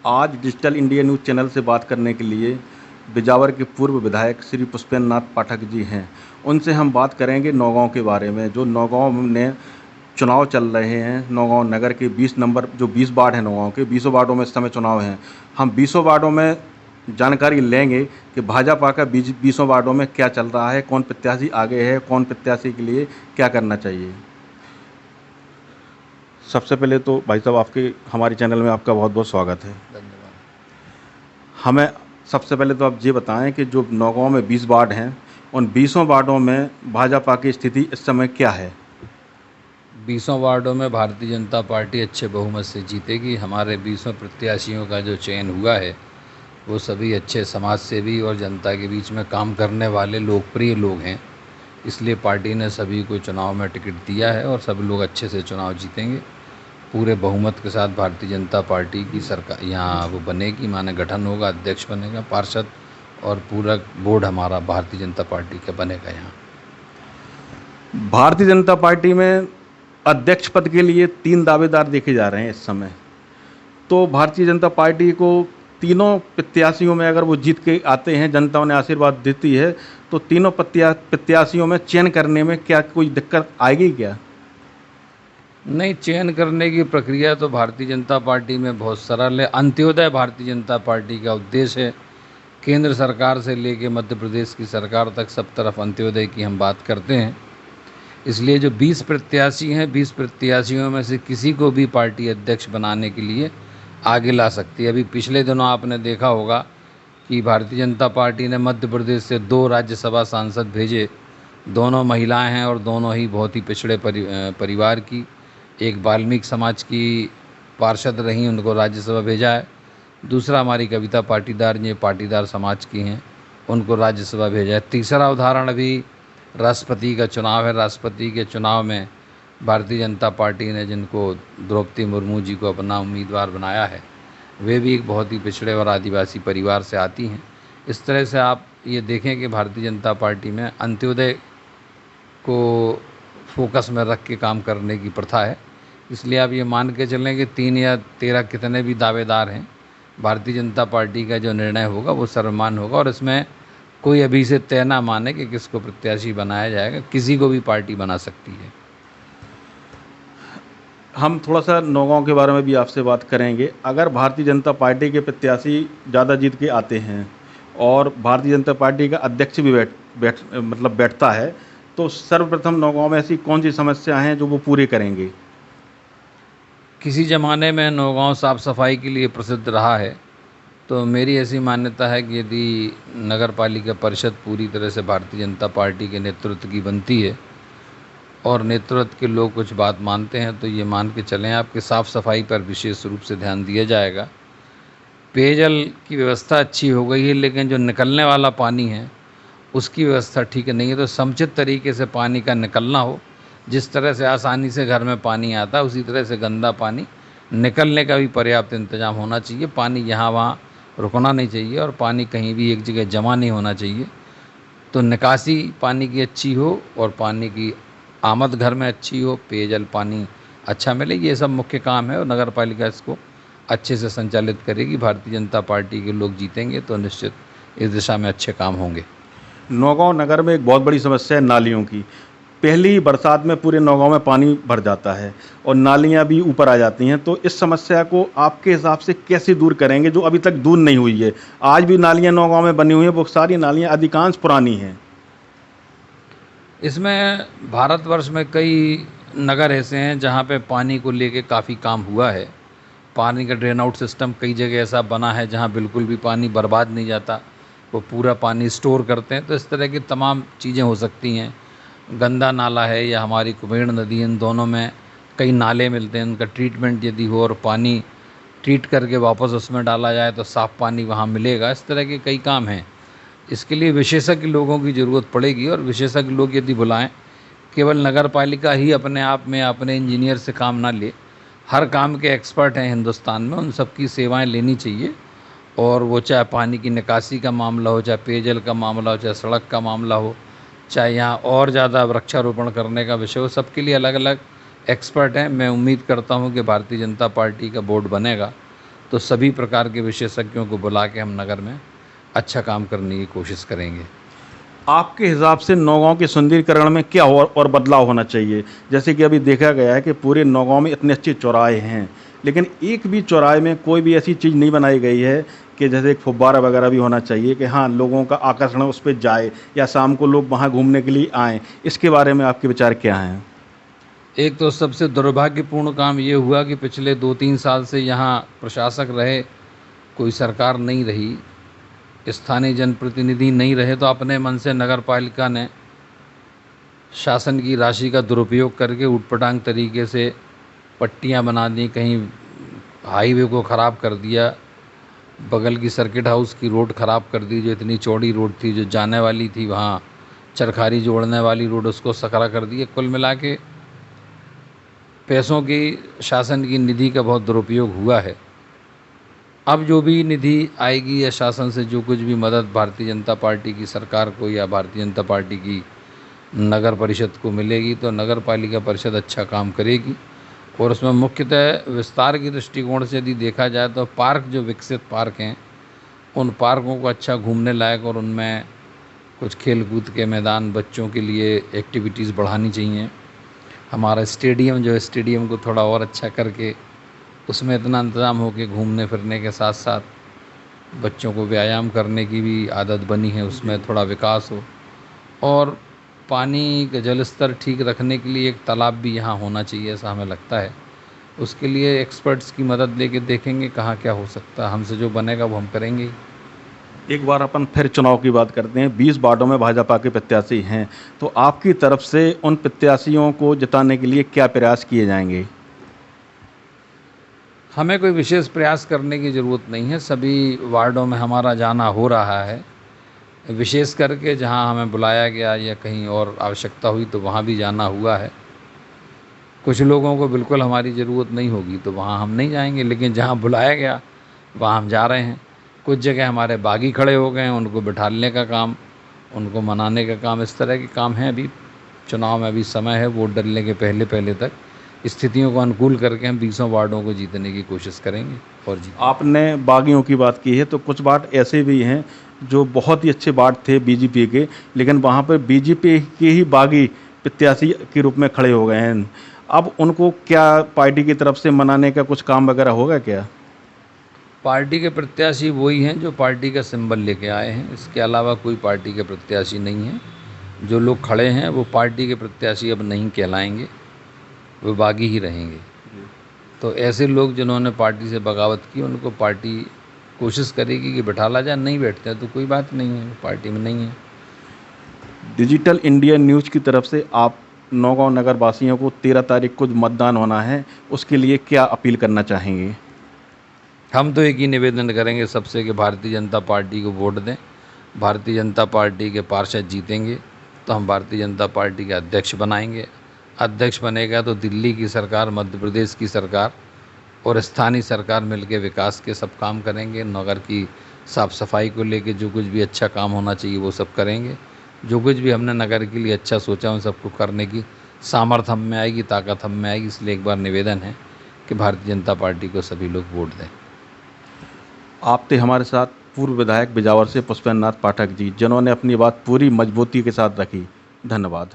आज digital India news channel से बात करने के लिए बिजावर के पूर्व विधायक श्री पुष्पेंद्र नाथ पाठक जी हैं। उनसे हम बात करेंगे नौगांव के बारे में। जो नौगांव में चुनाव चल रहे हैं, नौगांव नगर के 20 नंबर जो 20 वार्ड हैं नौगांव के 20 वार्डों में इस समय चुनाव हैं। हम 20 वार्डों में जानकारी लेंगे कि भाजपा का 20 वार्डों में क्या चल रहा है, कौन प्रत्याशी आगे है, कौन प्रत्याशी के लिए क्या करना चाहिए। सबसे पहले तो भाई साहब आपके हमारे चैनल में आपका बहुत बहुत स्वागत है। धन्यवाद। हमें सबसे पहले तो आप ये बताएं कि जो नौगांव में 20 वार्ड हैं, उन 20 वार्डों में भाजपा की स्थिति इस समय क्या है। 20 वार्डों में भारतीय जनता पार्टी अच्छे बहुमत से जीतेगी। हमारे 20 प्रत्याशियों का जो चयन हुआ है वो सभी अच्छे समाज सेवी और जनता के बीच में काम करने वाले लोकप्रिय लोग हैं। इसलिए पार्टी ने सभी को चुनाव में टिकट दिया है और सभी लोग अच्छे से चुनाव जीतेंगे। पूरे बहुमत के साथ भारतीय जनता पार्टी की सरकार यहाँ वो बनेगी, माने गठन होगा, अध्यक्ष बनेगा, पार्षद और पूरा बोर्ड हमारा भारतीय जनता पार्टी का बनेगा। यहाँ भारतीय जनता पार्टी में अध्यक्ष पद के लिए 3 दावेदार देखे जा रहे हैं इस समय। तो भारतीय जनता पार्टी को तीनों प्रत्याशियों में अगर वो जीत के आते हैं, जनता उन्हें आशीर्वाद देती है, तो तीनों प्रत्याशियों में चयन करने में क्या कोई दिक्कत आएगी क्या। नहीं, चयन करने की प्रक्रिया तो भारतीय जनता पार्टी में बहुत सरल है। अंत्योदय भारतीय जनता पार्टी का उद्देश्य है। केंद्र सरकार से लेकर मध्य प्रदेश की सरकार तक सब तरफ अंत्योदय की हम बात करते हैं। इसलिए जो 20 प्रत्याशी हैं, 20 प्रत्याशियों में से किसी को भी पार्टी अध्यक्ष बनाने के लिए आगे ला सकती है। अभी पिछले दिनों आपने देखा होगा कि भारतीय जनता पार्टी ने मध्य प्रदेश से 2 राज्यसभा सांसद भेजे। दोनों महिलाएं हैं और दोनों ही बहुत ही पिछड़े परिवार की। एक वाल्मीकि समाज की पार्षद रहीं, उनको राज्यसभा भेजा है। दूसरा हमारी कविता पाटीदार, ये पाटीदार समाज की हैं, उनको राज्यसभा भेजा है। तीसरा उदाहरण अभी राष्ट्रपति का चुनाव है। राष्ट्रपति के चुनाव में भारतीय जनता पार्टी ने जिनको द्रौपदी मुर्मू जी को अपना उम्मीदवार बनाया है, वे भी एक बहुत ही पिछड़े और आदिवासी परिवार से आती हैं। इस तरह से आप ये देखें कि भारतीय जनता पार्टी में अंत्योदय को फोकस में रख के काम करने की प्रथा है। इसलिए आप ये मान के चलें कि 3 या 13 कितने भी दावेदार हैं, भारतीय जनता पार्टी का जो निर्णय होगा वो सर्वमान्य होगा और इसमें कोई अभी से तय ना माने कि किसको प्रत्याशी बनाया जाएगा। किसी को भी पार्टी बना सकती है। हम थोड़ा सा नौगांव के बारे में भी आपसे बात करेंगे। अगर भारतीय जनता पार्टी के प्रत्याशी ज़्यादा जीत के आते हैं और भारतीय जनता पार्टी का अध्यक्ष भी बैठता है, तो सर्वप्रथम नौगांव में ऐसी कौन सी समस्या हैं जो वो पूरी करेंगे। किसी ज़माने में नौगांव साफ़ सफाई के लिए प्रसिद्ध रहा है, तो मेरी ऐसी मान्यता है कि यदि नगर पालिका परिषद पूरी तरह से भारतीय जनता पार्टी के नेतृत्व की बनती है और नेतृत्व के लोग कुछ बात मानते हैं, तो ये मान के चलें आपकी साफ़ सफाई पर विशेष रूप से ध्यान दिया जाएगा। पेयजल की व्यवस्था अच्छी हो गई है, लेकिन जो निकलने वाला पानी है उसकी व्यवस्था ठीक नहीं है। तो समुचित तरीके से पानी का निकलना हो। जिस तरह से आसानी से घर में पानी आता है, उसी तरह से गंदा पानी निकलने का भी पर्याप्त इंतजाम होना चाहिए। पानी यहाँ वहाँ रुकना नहीं चाहिए और पानी कहीं भी एक जगह जमा नहीं होना चाहिए। तो निकासी पानी की अच्छी हो और पानी की आमद घर में अच्छी हो, पेयजल पानी अच्छा मिले, ये सब मुख्य काम है और नगर पालिका इसको अच्छे से संचालित करेगी। भारतीय जनता पार्टी के लोग जीतेंगे तो निश्चित इस दिशा में अच्छे काम होंगे। नौगांव नगर में एक बहुत बड़ी समस्या है नालियों की। पहली बरसात में पूरे नौगांव में पानी भर जाता है और नालियां भी ऊपर आ जाती हैं। तो इस समस्या को आपके हिसाब से कैसे दूर करेंगे, जो अभी तक दूर नहीं हुई है। आज भी नालियां नौगांव में बनी हुई हैं, वो सारी नालियां अधिकांश पुरानी हैं। इसमें भारतवर्ष में कई नगर ऐसे हैं जहाँ पे पानी को लेके काफ़ी काम हुआ है। पानी का ड्रेन आउट सिस्टम कई जगह ऐसा बना है जहाँ बिल्कुल भी पानी बर्बाद नहीं जाता, वो पूरा पानी स्टोर करते हैं। तो इस तरह की तमाम चीज़ें हो सकती हैं। गंदा नाला है या हमारी कुबेर नदी, इन दोनों में कई नाले मिलते हैं। उनका ट्रीटमेंट यदि हो और पानी ट्रीट करके वापस उसमें डाला जाए तो साफ़ पानी वहाँ मिलेगा। इस तरह के कई काम हैं। इसके लिए विशेषज्ञ लोगों की ज़रूरत पड़ेगी और विशेषज्ञ लोग यदि बुलाएं, केवल नगर पालिका ही अपने आप में अपने इंजीनियर से काम ना ले। हर काम के एक्सपर्ट हैं हिंदुस्तान में, उन सबकी सेवाएं लेनी चाहिए। और वो चाहे पानी की निकासी का मामला हो, चाहे पेयजल का मामला हो, चाहे सड़क का मामला हो, चाहे यहाँ और ज़्यादा वृक्षारोपण करने का विषय हो, सबके लिए अलग अलग एक्सपर्ट हैं। मैं उम्मीद करता हूँ कि भारतीय जनता पार्टी का बोर्ड बनेगा तो सभी प्रकार के विशेषज्ञों को बुला के हम नगर में अच्छा काम करने की कोशिश करेंगे। आपके हिसाब से नौगांव के सुंदरीकरण में क्या और बदलाव होना चाहिए? जैसे कि अभी देखा गया है कि पूरे नौगांव में इतने अच्छे चौराहे हैं, लेकिन एक भी चौराहे में कोई भी ऐसी चीज़ नहीं बनाई गई है कि जैसे एक फुब्बारा वगैरह भी होना चाहिए कि हाँ, लोगों का आकर्षण उस पे जाए या शाम को लोग वहाँ घूमने के लिए आएँ। इसके बारे में आपके विचार क्या हैं? एक तो सबसे दुर्भाग्यपूर्ण काम ये हुआ कि पिछले 2-3 साल से यहाँ प्रशासक रहे, कोई सरकार नहीं रही, स्थानीय जनप्रतिनिधि नहीं रहे, तो अपने मन से नगर पालिका ने शासन की राशि का दुरुपयोग करके ऊटपटांग तरीके से पट्टियाँ बना दी, कहीं हाईवे को ख़राब कर दिया, बगल की सर्किट हाउस की रोड ख़राब कर दी, जो इतनी चौड़ी रोड थी, जो जाने वाली थी वहाँ चरखारी जोड़ने वाली रोड, उसको सकरा कर दिया। कुल मिला के पैसों की शासन की निधि का बहुत दुरुपयोग हुआ है। अब जो भी निधि आएगी या शासन से जो कुछ भी मदद भारतीय जनता पार्टी की सरकार को या भारतीय जनता पार्टी की नगर परिषद को मिलेगी, तो नगर पालिका परिषद अच्छा काम करेगी। और उसमें मुख्यतः विस्तार की दृष्टिकोण से यदि देखा जाए तो पार्क, जो विकसित पार्क हैं, उन पार्कों को अच्छा घूमने लायक और उनमें कुछ खेल कूद के मैदान, बच्चों के लिए एक्टिविटीज़ बढ़ानी चाहिए। हमारा स्टेडियम जो है, स्टेडियम को थोड़ा और अच्छा करके उसमें इतना इंतज़ाम हो कि घूमने फिरने के साथ साथ बच्चों को व्यायाम करने की भी आदत बनी है, उसमें थोड़ा विकास हो। और पानी का जल स्तर ठीक रखने के लिए एक तालाब भी यहाँ होना चाहिए, ऐसा हमें लगता है। उसके लिए एक्सपर्ट्स की मदद लेके देखेंगे कहाँ क्या हो सकता है। हमसे जो बनेगा वो हम करेंगे। एक बार अपन फिर चुनाव की बात करते हैं। 20 वार्डों में भाजपा के प्रत्याशी हैं, तो आपकी तरफ से उन प्रत्याशियों को जिताने के लिए क्या प्रयास किए जाएंगे? हमें कोई विशेष प्रयास करने की ज़रूरत नहीं है, सभी वार्डों में हमारा जाना हो रहा है। विशेष करके जहां हमें बुलाया गया या कहीं और आवश्यकता हुई तो वहां भी जाना हुआ है। कुछ लोगों को बिल्कुल हमारी ज़रूरत नहीं होगी तो वहां हम नहीं जाएंगे, लेकिन जहां बुलाया गया वहां हम जा रहे हैं। कुछ जगह हमारे बागी खड़े हो गए हैं, उनको बिठाने का काम, उनको मनाने का काम, इस तरह के काम हैं। अभी चुनाव में अभी समय है, वोट डलने के पहले पहले तक स्थितियों को अनुकूल करके हम 20 वार्डों को जीतने की कोशिश करेंगे और जीत। आपने बागियों की बात की है, तो कुछ वार्ड ऐसे भी हैं जो बहुत ही अच्छे वार्ड थे बीजेपी के, लेकिन वहाँ पर बीजेपी के ही बागी प्रत्याशी के रूप में खड़े हो गए हैं। अब उनको क्या पार्टी की तरफ से मनाने का कुछ काम वगैरह होगा क्या? पार्टी के प्रत्याशी वही हैं जो पार्टी का सिंबल लेके आए हैं, इसके अलावा कोई पार्टी के प्रत्याशी नहीं है। जो लोग खड़े हैं वो पार्टी के प्रत्याशी अब नहीं कहलाएंगे, वो बागी ही रहेंगे। तो ऐसे लोग जिन्होंने पार्टी से बगावत की, उनको पार्टी कोशिश करेगी कि बैठाला जाए। नहीं बैठते हैं तो कोई बात नहीं है, पार्टी में नहीं है। डिजिटल इंडिया न्यूज़ की तरफ से आप नौगांव नगर वासियों को 13 तारीख को जो मतदान होना है, उसके लिए क्या अपील करना चाहेंगे? हम तो एक ही निवेदन करेंगे सबसे कि भारतीय जनता पार्टी को वोट दें। भारतीय जनता पार्टी के पार्षद जीतेंगे तो हम भारतीय जनता पार्टी के अध्यक्ष बनाएंगे। अध्यक्ष बनेगा तो दिल्ली की सरकार, मध्य प्रदेश की सरकार और स्थानीय सरकार मिलकर विकास के सब काम करेंगे। नगर की साफ़ सफाई को लेके जो कुछ भी अच्छा काम होना चाहिए वो सब करेंगे। जो कुछ भी हमने नगर के लिए अच्छा सोचा उन सबको करने की सामर्थ्य हम में आएगी, ताकत हम में आएगी। इसलिए एक बार निवेदन है कि भारतीय जनता पार्टी को सभी लोग वोट दें। आप थे हमारे साथ पूर्व विधायक बिजावर से पुष्पेंद्र नाथ पाठक जी, जिन्होंने अपनी बात पूरी मजबूती के साथ रखी। धन्यवाद।